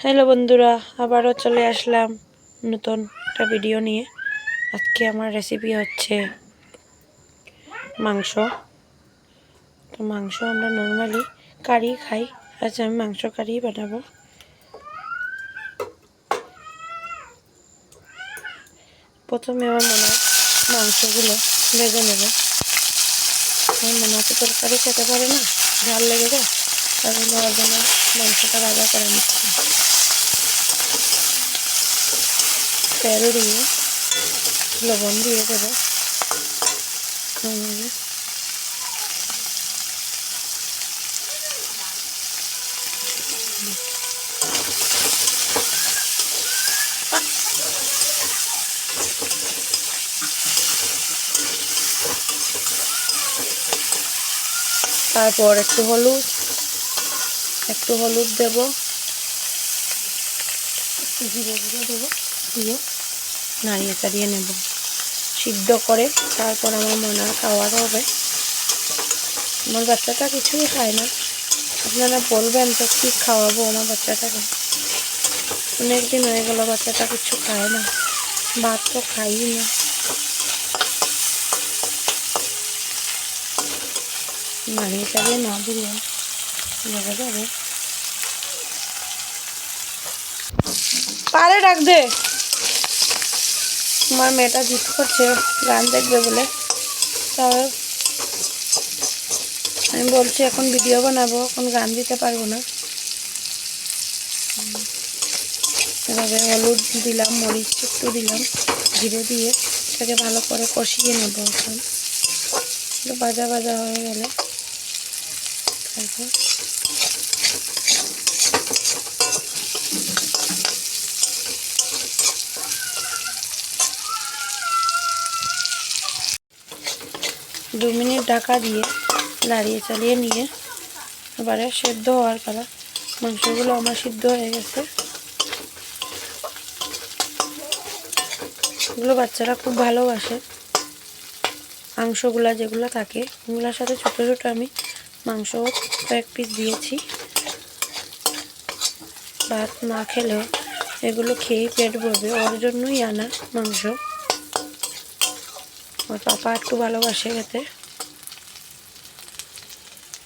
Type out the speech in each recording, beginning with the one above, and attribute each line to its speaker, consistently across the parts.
Speaker 1: Hello বন্ধুরা, আবারও চলে আসলাম নতুন একটা ভিডিও নিয়ে। আজকে আমার রেসিপি হচ্ছে মাংস। তো মাংস আমরা নর্মালি কারি খাই, আজ আমি মাংস কারি বানাবো। প্রথমে আমার মনে হয় মাংসগুলো ভেজে নেব। আমার মনে হচ্ছে তরকারি খেতে পারে না, ঝাল লেগে যায়, তাহলে ওর জন্য মাংসটা ভাজা করে নিচ্ছি। তেল দিয়ে লবণ দিয়ে দেবো। তারপর একটু হলুদ দেব, জিরে গুঁড়ো দেবো, দিয়ে নাড়িয়ে চাড়িয়ে নেব সিদ্ধ করে। তারপর আমার মনে হয় খাওয়ার হবে। আমার বাচ্চাটা কিছুই খায় না। আপনারা বলবেন তো কী খাওয়াবো আমার বাচ্চাটাকে? অনেকদিন হয়ে গেল বাচ্চাটা কিছু খায় না, ভাত তো খাই না। নাড়িয়ে চাড়িয়ে না দিলে লেগে যাবে। পারে ডাক দে। আমার মেয়েটা জিদ করছে গান দেখবে বলে, তবে আমি বলছি এখন ভিডিও বানাবো, এখন গান দিতে পারবো না। এভাবে হলুদ দিলাম, মরিচ একটু দিলাম, জিরে দিয়ে এটাকে ভালো করে কষিয়ে নেব। এখন একটু ভাজা ভাজা হয়ে গেলে তারপর দু মিনিট ঢাকা দিয়ে নাড়িয়ে চালিয়ে নিয়ে এবারে সেদ্ধ হওয়ার পালা। মাংসগুলো আমার সিদ্ধ হয়ে গেছে। এগুলো বাচ্চারা খুব ভালোবাসে। মাংসগুলা যেগুলো থাকে ওগুলোর সাথে ছোটো ছোটো আমি মাংস কয়েক পিস দিয়েছি। ভাত না খেলেও এগুলো খেয়েই পেট ভরবে, ওর জন্যই আনা মাংস। ওর পাপা একটু ভালোবাসে খেতে।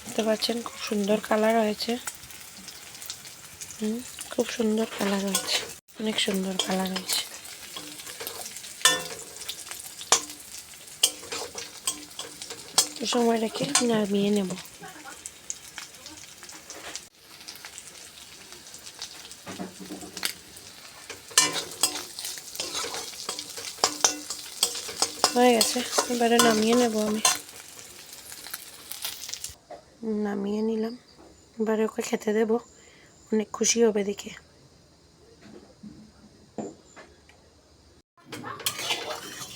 Speaker 1: দেখতে পাচ্ছেন খুব সুন্দর কালার হয়েছে। খুব সুন্দর কালার হয়েছে, অনেক সুন্দর কালার হয়েছে। সময় রেখে নামিয়ে নেব। হয়ে গেছে, এবারে নামিয়ে নেব। আমি নামিয়ে নিলাম, এবারে ওকে খেতে দেব। অনেক খুশি হবে দেখে।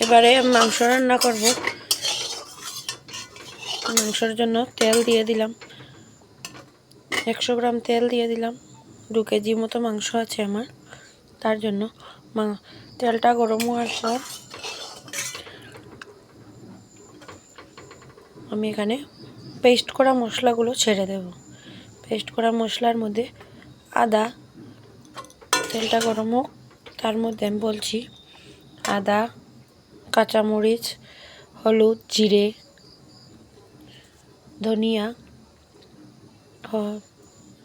Speaker 1: এবারে মাংস রান্না করব। মাংসের জন্য তেল দিয়ে দিলাম, 100 গ্রাম তেল দিয়ে দিলাম। 2 কেজি মতো মাংস আছে আমার, তার জন্য তেলটা গরম হওয়ার পর আমি এখানে পেস্ট করা মশলাগুলো ছেড়ে দেব। পেস্ট করা মশলার মধ্যে আদা, তেলটা গরম হোক, তার মধ্যে আমি বলছি আদা, কাঁচামরিচ, হলুদ, জিরে, ধনিয়া,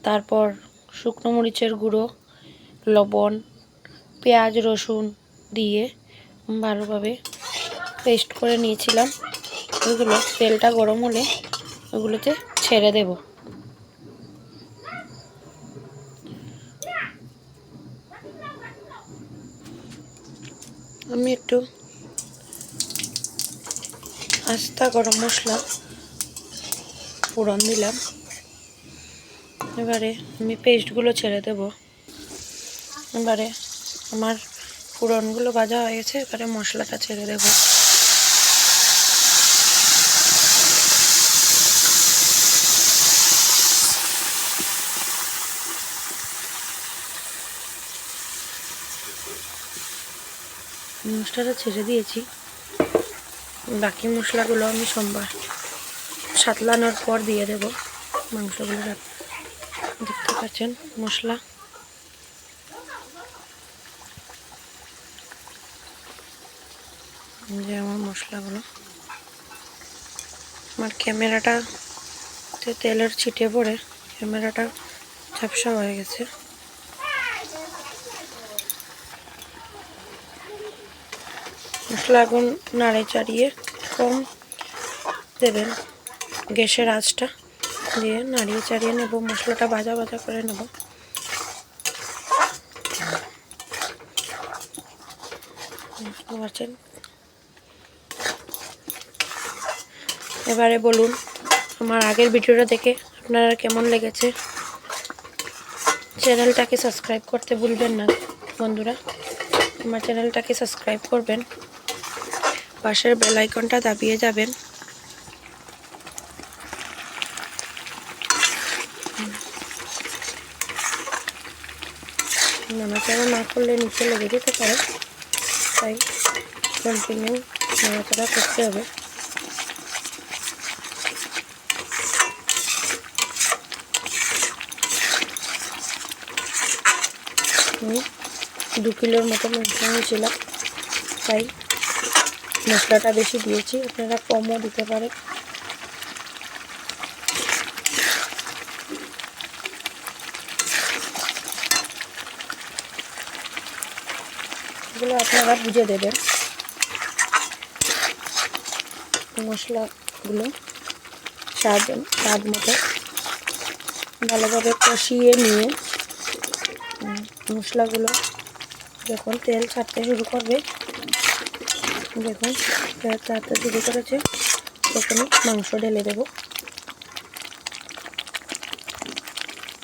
Speaker 1: তারপর শুকনো মরিচের গুঁড়ো, লবণ, পেঁয়াজ, রসুন দিয়ে ভালোভাবে পেস্ট করে নিয়েছিলাম। ওইগুলো তেলটা গরম হলে ওগুলোতে ছেড়ে দেব। আমি একটু আস্তা গরম মশলা ফোড়ন দিলাম। এবারে আমি পেস্টগুলো ছেড়ে দেব। এবারে আমার ফোড়নগুলো ভাজা হয়ে গেছে, এবারে মশলাটা ছেড়ে দেব। মশলাটা ছেড়ে দিয়েছি, বাকি মশলাগুলো আমি সোমবার সাতলানোর পর দিয়ে দেব মাংসগুলো। দেখতে পাচ্ছেন মশলা যে আমার মশলাগুলো, আমার ক্যামেরাটা তেলের ছিটে পড়ে ক্যামেরাটা ঝাপসা হয়ে গেছে। মশলা এখন নাড়ে চাড়িয়ে কম দেবেন, গ্যাসের আঁচটা দিয়ে নাড়িয়ে চাড়িয়ে নেব। মশলাটা ভাজা ভাজা করে নেব। এবারে বলুন আমার আগের ভিডিওটা দেখে আপনারা কেমন লেগেছে। চ্যানেলটাকে সাবস্ক্রাইব করতে ভুলবেন না বন্ধুরা, আমার চ্যানেলটাকে সাবস্ক্রাইব করবেন, পাশের বেল আইকনটা দাবিয়ে যাবেন। নাড়াচাড়া না করলে নিচে লেগে যেতে পারে, তাই কন্টিনিউ নাড়াচাড়া করতে হবে। 2 কিলোর মতো মাংস নিয়েছিলাম, তাই মশলাটা বেশি দিয়েছি, আপনারা কমও দিতে পারেন। এগুলো আপনারা বুঝে দেবেন। মশলাগুলো স্বাদ মতো ভালোভাবে কষিয়ে নিয়ে মশলাগুলো যখন তেল ছাড়তে শুরু করবে, দেখুন তেল ছাড়তে শুরু করেছে, তখনই মাংস ঢেলে দেব।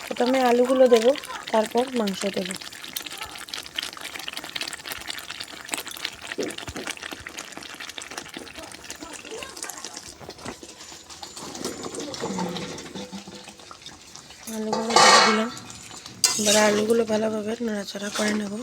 Speaker 1: প্রথমে আলুগুলো দেব, তারপর মাংস দেব। আলুগুলো দিয়ে দিলাম। এবার আলুগুলো ভালোভাবে নাড়াচাড়া করে নেব।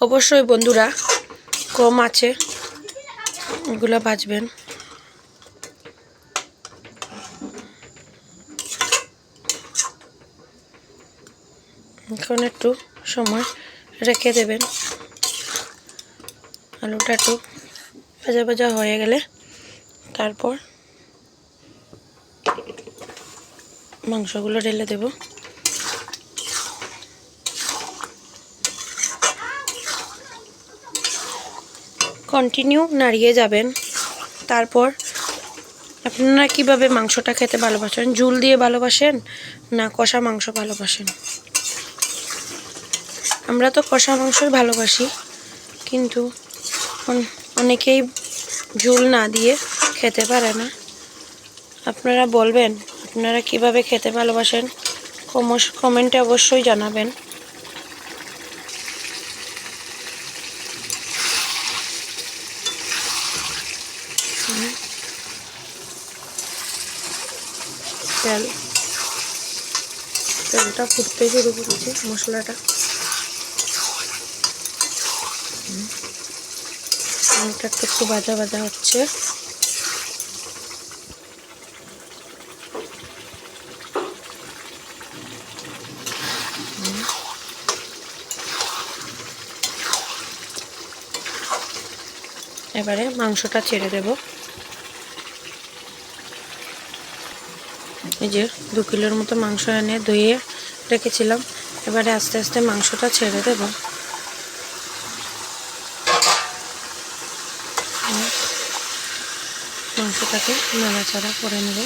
Speaker 1: অবশ্যই বন্ধুরা কম আছে এগুলো ভাজবেন। এখন একটু সময় রেখে দেবেন। আলুটা একটু ভাজা ভাজা হয়ে গেলে তারপর মাংসগুলো ঢেলে দেব। কন্টিনিউ নাড়িয়ে যাবেন। তারপর আপনারা কিভাবে মাংসটা খেতে ভালোবাসেন, ঝোল দিয়ে ভালোবাসেন না কষা মাংস ভালোবাসেন? আমরা তো কষা মাংসই ভালোবাসি, কিন্তু অনেকেই ঝোল না দিয়ে খেতে পারে না। আপনারা বলবেন আপনারা কিভাবে খেতে ভালোবাসেন, কমেন্টে অবশ্যই জানাবেন। তেলটা ফুটতে শুরু করেছে, মশলাটা একটু ভাজা ভাজা হচ্ছে। এবারে মাংসটা ছেড়ে দেব। এই যে 2 কিলোর মতো মাংস এনে ধুয়ে রেখেছিলাম, এবারে আস্তে আস্তে মাংসটা ছেড়ে দেব। মাংসটাকে নাড়াচাড়া করে নেব।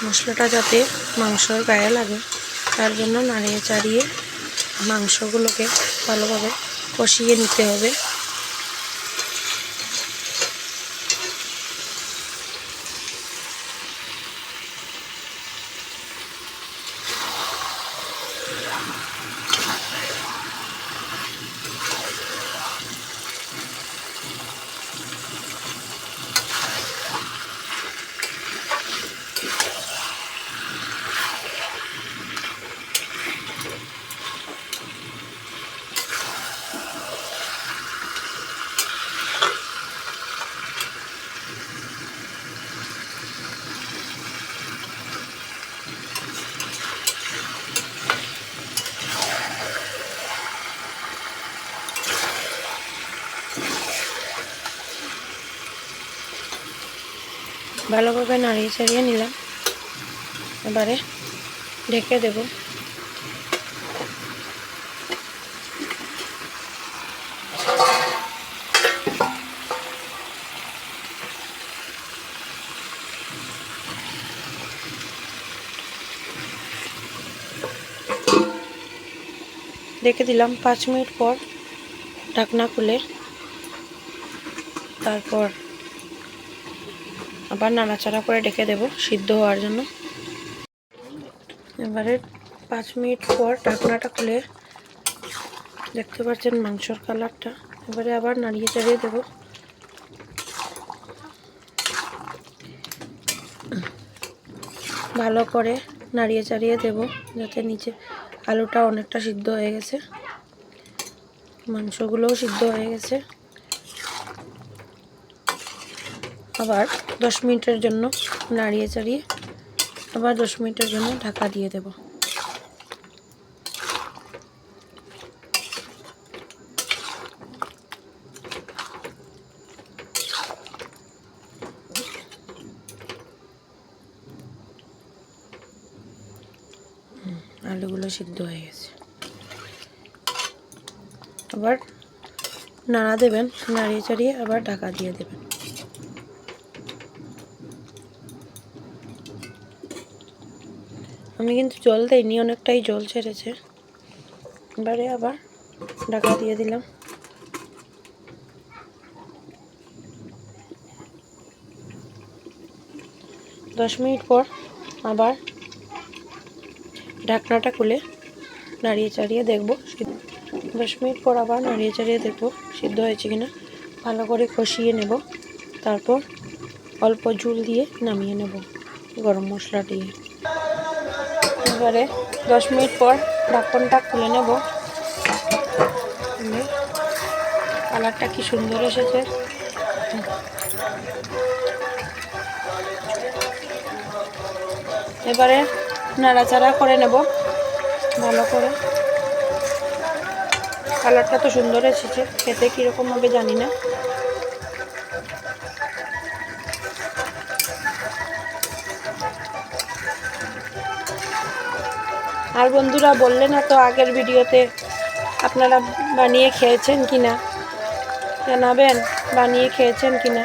Speaker 1: মশলাটা যাতে মাংসর গায়ে লাগে তার জন্য নাড়িয়ে চাড়িয়ে মাংসগুলোকে ভালোভাবে কষিয়ে নিতে হবে। ভালোভাবে নাড়িয়ে চাড়িয়ে নিলাম। এবারে ঢেকে দেব। রেখে দিলাম 5 মিনিট পর ঢাকনা খুলে, তারপর আবার নাড়াচাড়া করে ঢেকে দেব সিদ্ধ হওয়ার জন্য। এবারে 5 মিনিট পর ঢাকনাটা খুলে দেখতে পাচ্ছেন মাংসর কালারটা। এবারে আবার নাড়িয়ে চাড়িয়ে দেব। ভালো করে নাড়িয়ে চাড়িয়ে দেব যাতে নিচে আলুটা অনেকটা সিদ্ধ হয়ে গেছে, মাংসগুলোও সিদ্ধ হয়ে গেছে। আবার 10 মিনিটের জন্য নাড়িয়ে চাড়িয়ে আবার 10 মিনিটের জন্য ঢাকা দিয়ে দেব। আলুগুলো সিদ্ধ হয়ে গেছে। আবার নাড়া দেবেন, নাড়িয়ে চাড়িয়ে আবার ঢাকা দিয়ে দেবেন। আমি কিন্তু জল দেইনি, অনেকটাই জল ছেড়েছে। এবারে আবার ঢাকা দিয়ে দিলাম। দশ মিনিট পর আবার ঢাকনাটা খুলে নাড়িয়ে চাড়িয়ে দেখব। 10 মিনিট পর আবার নাড়িয়ে চাড়িয়ে দেখব সিদ্ধ হয়েছে কিনা। ভালো করে কষিয়ে নেব, তারপর অল্প ঝোল দিয়ে নামিয়ে নেব গরম মশলা দিয়ে। এবারে 10 মিনিট পর ঢাকনটা খুলে নেব। কালারটা কি সুন্দর এসেছে। এবারে নাড়াচাড়া করে নেব ভালো করে। কালারটা তো সুন্দর এসেছে, খেতে কীরকম হবে জানি না। আর বন্ধুরা বললে না তো আগের ভিডিওতে আপনারা বানিয়ে খেয়েছেন কিনা, জানাবেন বানিয়ে খেয়েছেন কিনা।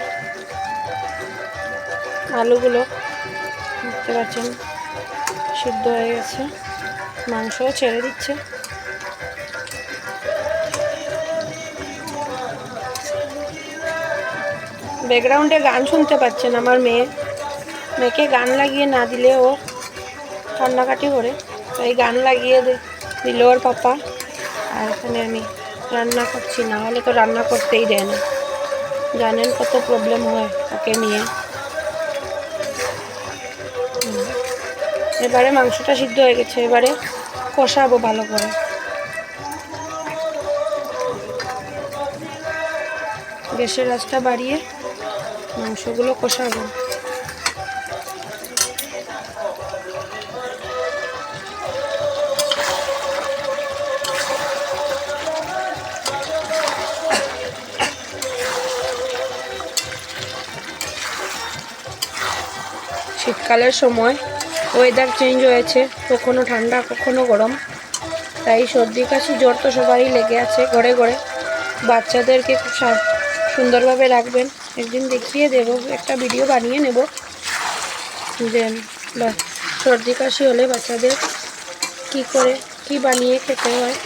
Speaker 1: আলুগুলো দেখতে পাচ্ছেন সিদ্ধ হয়ে গেছে, মাংসও ছেড়ে দিচ্ছে। ব্যাকগ্রাউন্ডে গান শুনতে পাচ্ছেন আমার মেয়েকে গান লাগিয়ে না দিলে ও কান্নাকাটি করে, তাই গান লাগিয়ে দিল ওর পাপা। আর এখানে আমি রান্না করছি, না হলে তো রান্না করতেই দেয় না, জানেন কত প্রবলেম হয় ওকে নিয়ে। এবারে মাংসটা সিদ্ধ হয়ে গেছে, এবারে কষাবো ভালো করে। গ্যাসের আঁচটা বাড়িয়ে মাংসগুলো কষাবো। শীতকালের সময় ওয়েদার চেঞ্জ হয়েছে, কখনো ঠান্ডা কখনো গরম, তাই সর্দি কাশি জ্বর তো সবারই লেগে আছে ঘরে ঘরে। বাচ্চাদেরকে খুব সুন্দরভাবে রাখবেন। একদিন দেখিয়ে দেব, একটা ভিডিও বানিয়ে নেব যে সর্দি কাশি হলে বাচ্চাদের কি করে কি বানিয়ে খেতে হয়।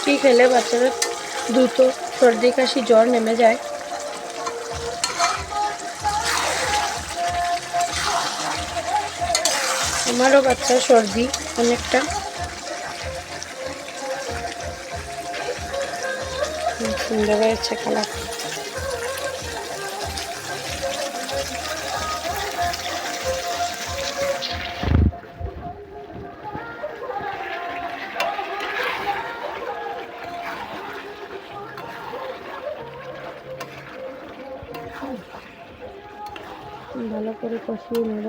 Speaker 1: কি খেলে বাচ্চারা দ্রুত সর্দি কাশি জ্বর নেমে যায়। আমারও বাচ্চার সর্দি অনেকটা। সুন্দর হয়েছে কালার। ভালো করে কষিয়ে নেব।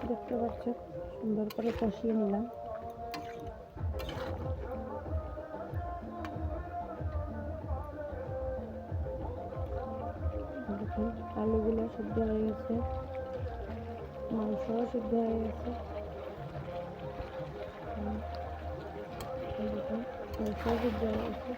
Speaker 1: দেখতে পাচ্ছ সুন্দর করে কষিয়ে নিলাম। দেখুন আলুগুলো সিদ্ধ হয়ে গেছে, মাংসও সিদ্ধ হয়ে গেছে। দেখুন মাংসও সিদ্ধ হয়ে গেছে।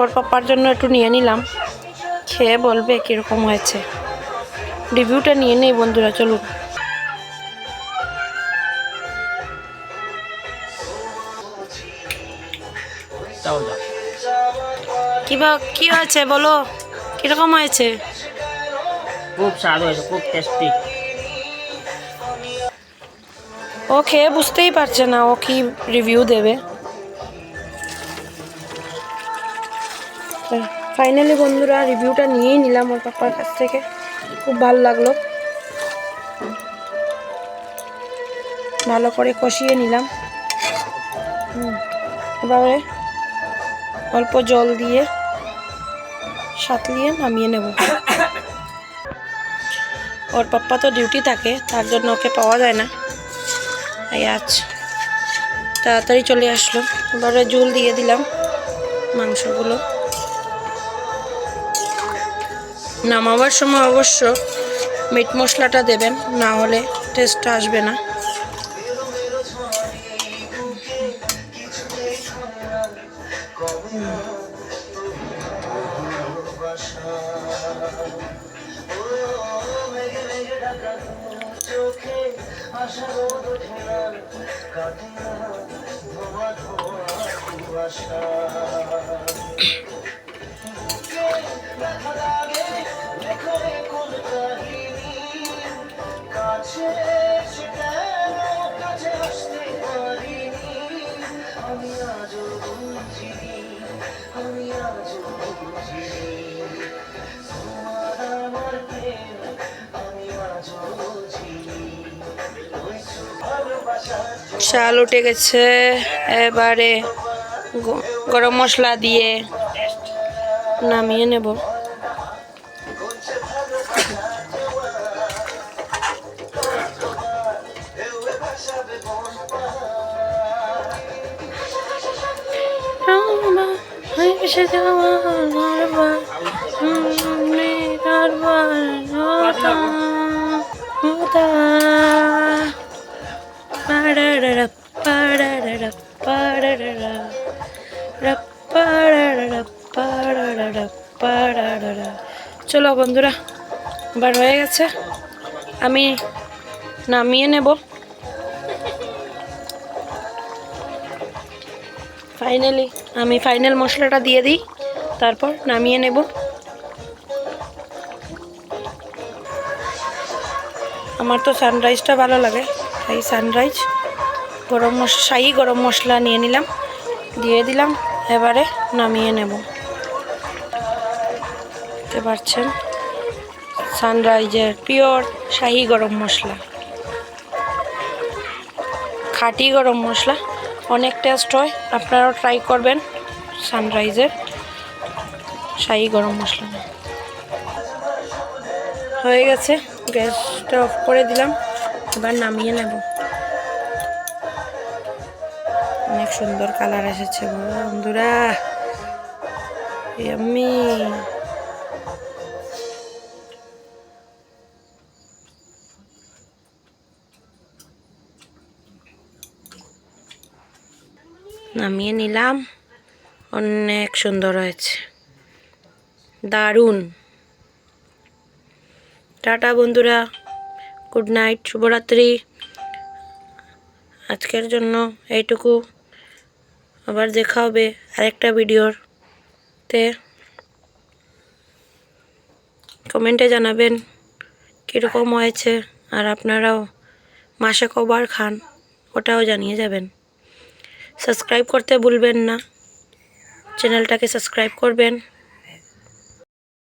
Speaker 1: ওর পাপার জন্য একটু নিয়ে নিলাম, খেয়ে বলবে কীরকম হয়েছে। রিভিউটা নিয়ে নেই বন্ধুরা, চলুন। কি হয়েছে বলো, কীরকম হয়েছে?
Speaker 2: খুব স্বাদ হয়েছে, খুব টেস্টি।
Speaker 1: ও খেয়ে বুঝতেই পারছে না ও কি রিভিউ দেবে। ফাইনালি বন্ধুরা রিভিউটা নিয়েই নিলাম ওর পাপার কাছ থেকে, খুব ভালো লাগলো। ভালো করে কষিয়ে নিলাম। এবারে অল্প জল দিয়ে সাঁতলিয়ে নামিয়ে নেব। ওর পাপ্পা তো ডিউটি থাকে, তার জন্য ওকে পাওয়া যায় না, তাই আজ তাড়াতাড়ি চলে আসলো। এবারে ঝোল দিয়ে দিলাম মাংসগুলো। নামাবার সময় অবশ্য মিট মশলাটা দেবেন, না হলে টেস্টটা আসবে না। চাল উঠে গেছে, এবারে গরম মশলা দিয়ে নামিয়ে নেব। চলো বন্ধুরা, এবার হয়ে গেছে, আমি নামিয়ে নেব। আমি ফাইনাল মশলাটা দিয়ে দিই, তারপর নামিয়ে নেব। আমার তো সানরাইজটা ভালো লাগে, তাই সানরাইজ শাহি গরম মশলা নিয়ে নিলাম, দিয়ে দিলাম। এবারে নামিয়ে নেব। দেখতে পাচ্ছেন সানরাইজের পিওর শাহি গরম মশলা, খাঁটি গরম মশলা, অনেক টেস্ট হয়। আপনারাও ট্রাই করবেন সানরাইজের শাহি গরম মশলা। হয়ে গেছে, গ্যাসটা অফ করে দিলাম। এবার নামিয়ে নেব। অনেক সুন্দর কালার এসেছে বন্ধুরা, ইয়াম্মি। নামিয়ে নিলাম, অনেক সুন্দর হয়েছে, দারুণ। টাটা বন্ধুরা, গুড নাইট, শুভরাত্রি। আজকের জন্য এইটুকু, আবার দেখা হবে আরেকটা ভিডিওতে। কমেন্টে জানাবেন কীরকম হয়েছে, আর আপনারাও মাসে কবার খান ওটাও জানিয়ে যাবেন। সাবস্ক্রাইব করতে ভুলবেন না, চ্যানেলটাকে সাবস্ক্রাইব করবেন।